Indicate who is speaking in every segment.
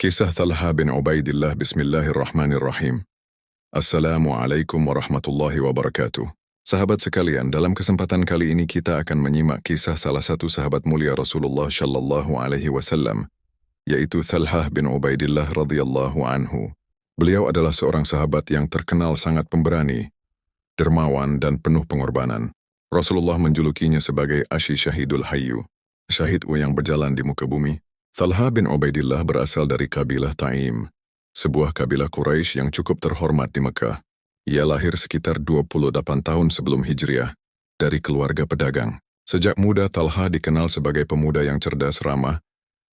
Speaker 1: Kisah Talha bin Ubaidillah. Bismillahirrahmanirrahim. Assalamualaikum warahmatullahi wabarakatuh. Sahabat sekalian, dalam kesempatan kali ini kita akan menyimak kisah salah satu sahabat mulia Rasulullah Shallallahu Alaihi Wasallam, yaitu Talha bin Ubaidillah radhiyallahu anhu. Beliau adalah seorang sahabat yang terkenal sangat pemberani, dermawan dan penuh pengorbanan. Rasulullah menjulukinya sebagai Asy Syahidul Hayyu, syahidku yang berjalan di muka bumi. Talha bin Ubaidillah berasal dari kabilah Taim, sebuah kabilah Quraisy yang cukup terhormat di Mekah. Ia lahir sekitar 28 tahun sebelum Hijriah, dari keluarga pedagang. Sejak muda Talha dikenal sebagai pemuda yang cerdas, ramah,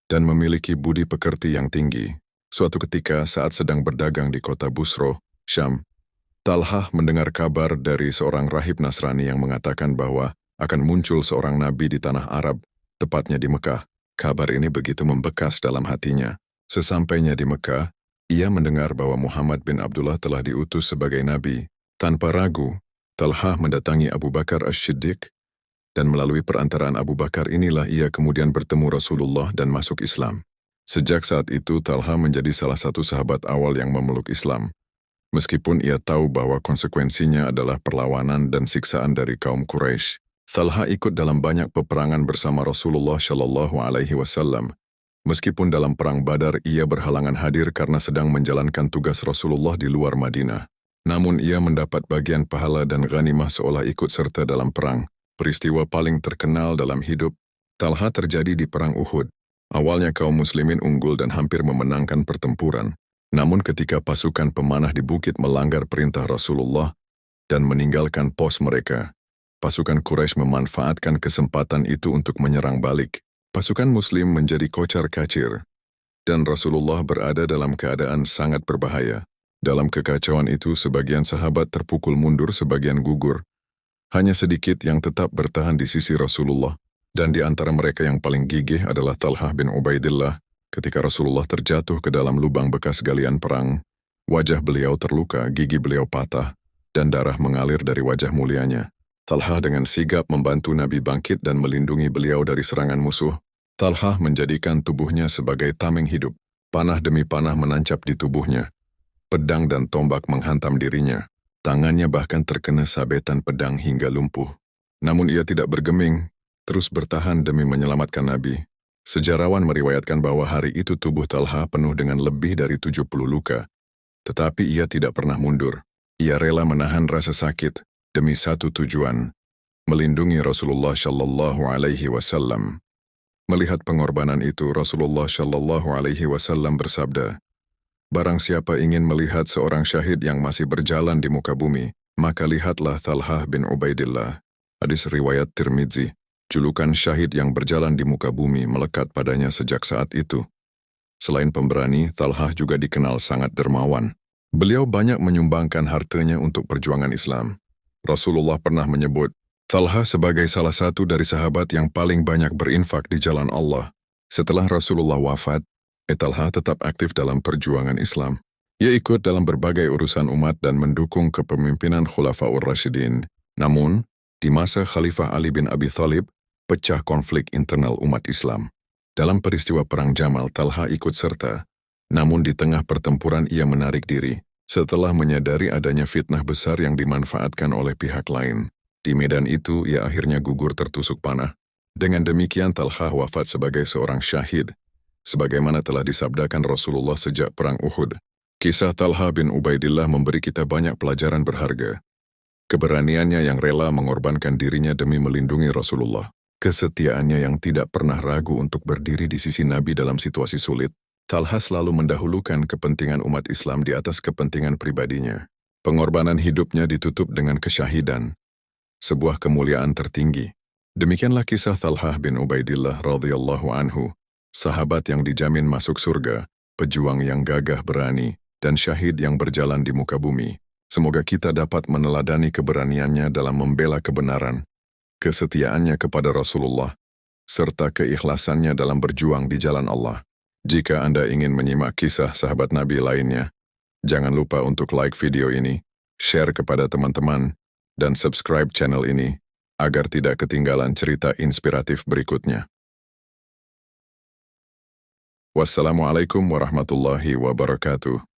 Speaker 1: dan memiliki budi pekerti yang tinggi. Suatu ketika saat sedang berdagang di kota Busro, Syam, Talha mendengar kabar dari seorang rahib Nasrani yang mengatakan bahwa akan muncul seorang nabi di tanah Arab, tepatnya di Mekah. Kabar ini begitu membekas dalam hatinya. Sesampainya di Mekah, ia mendengar bahwa Muhammad bin Abdullah telah diutus sebagai nabi. Tanpa ragu, Talha mendatangi Abu Bakar Asy-Siddiq, dan melalui perantaraan Abu Bakar inilah ia kemudian bertemu Rasulullah dan masuk Islam. Sejak saat itu Talha menjadi salah satu sahabat awal yang memeluk Islam. Meskipun ia tahu bahwa konsekuensinya adalah perlawanan dan siksaan dari kaum Quraisy. Talha ikut dalam banyak peperangan bersama Rasulullah Shallallahu Alaihi Wasallam. Meskipun dalam perang Badar ia berhalangan hadir karena sedang menjalankan tugas Rasulullah di luar Madinah. Namun ia mendapat bagian pahala dan ghanimah seolah ikut serta dalam perang. Peristiwa paling terkenal dalam hidup Talha terjadi di perang Uhud. Awalnya kaum muslimin unggul dan hampir memenangkan pertempuran. Namun ketika pasukan pemanah di bukit melanggar perintah Rasulullah dan meninggalkan pos mereka, pasukan Quraisy memanfaatkan kesempatan itu untuk menyerang balik. Pasukan Muslim menjadi kocar-kacir, dan Rasulullah berada dalam keadaan sangat berbahaya. Dalam kekacauan itu, sebagian sahabat terpukul mundur, sebagian gugur. Hanya sedikit yang tetap bertahan di sisi Rasulullah, dan di antara mereka yang paling gigih adalah Talha bin Ubaidillah. Ketika Rasulullah terjatuh ke dalam lubang bekas galian perang, wajah beliau terluka, gigi beliau patah, dan darah mengalir dari wajah mulianya. Talha dengan sigap membantu Nabi bangkit dan melindungi beliau dari serangan musuh. Talha menjadikan tubuhnya sebagai tameng hidup. Panah demi panah menancap di tubuhnya. Pedang dan tombak menghantam dirinya. Tangannya bahkan terkena sabetan pedang hingga lumpuh. Namun ia tidak bergeming, terus bertahan demi menyelamatkan Nabi. Sejarawan meriwayatkan bahwa hari itu tubuh Talha penuh dengan lebih dari 70 luka. Tetapi ia tidak pernah mundur. Ia rela menahan rasa sakit demi satu tujuan, melindungi Rasulullah Shallallahu Alaihi Wasallam. Melihat pengorbanan itu, Rasulullah Shallallahu Alaihi Wasallam bersabda, "Barang siapa ingin melihat seorang syahid yang masih berjalan di muka bumi, maka lihatlah Talha bin Ubaidillah." Hadis riwayat Tirmidzi. Julukan syahid yang berjalan di muka bumi melekat padanya sejak saat itu. Selain pemberani, Talha juga dikenal sangat dermawan. Beliau banyak menyumbangkan hartanya untuk perjuangan Islam. Rasulullah pernah menyebut Talha sebagai salah satu dari sahabat yang paling banyak berinfak di jalan Allah. Setelah Rasulullah wafat, Talha tetap aktif dalam perjuangan Islam. Ia ikut dalam berbagai urusan umat dan mendukung kepemimpinan Khulafaur Rasyidin. Namun, di masa Khalifah Ali bin Abi Thalib, pecah konflik internal umat Islam. Dalam peristiwa Perang Jamal, Talha ikut serta. Namun di tengah pertempuran ia menarik diri. Setelah menyadari adanya fitnah besar yang dimanfaatkan oleh pihak lain. Di medan itu, ia akhirnya gugur tertusuk panah. Dengan demikian, Talha wafat sebagai seorang syahid, sebagaimana telah disabdakan Rasulullah sejak Perang Uhud. Kisah Talha bin Ubaidillah memberi kita banyak pelajaran berharga. Keberaniannya yang rela mengorbankan dirinya demi melindungi Rasulullah. Kesetiaannya yang tidak pernah ragu untuk berdiri di sisi Nabi dalam situasi sulit. Talha selalu mendahulukan kepentingan umat Islam di atas kepentingan pribadinya. Pengorbanan hidupnya ditutup dengan kesyahidan, sebuah kemuliaan tertinggi. Demikianlah kisah Talha bin Ubaidillah radhiyallahu anhu, sahabat yang dijamin masuk surga, pejuang yang gagah berani, dan syahid yang berjalan di muka bumi. Semoga kita dapat meneladani keberaniannya dalam membela kebenaran, kesetiaannya kepada Rasulullah, serta keikhlasannya dalam berjuang di jalan Allah. Jika Anda ingin menyimak kisah sahabat Nabi lainnya, jangan lupa untuk like video ini, share kepada teman-teman, dan subscribe channel ini, agar tidak ketinggalan cerita inspiratif berikutnya. Wassalamualaikum warahmatullahi wabarakatuh.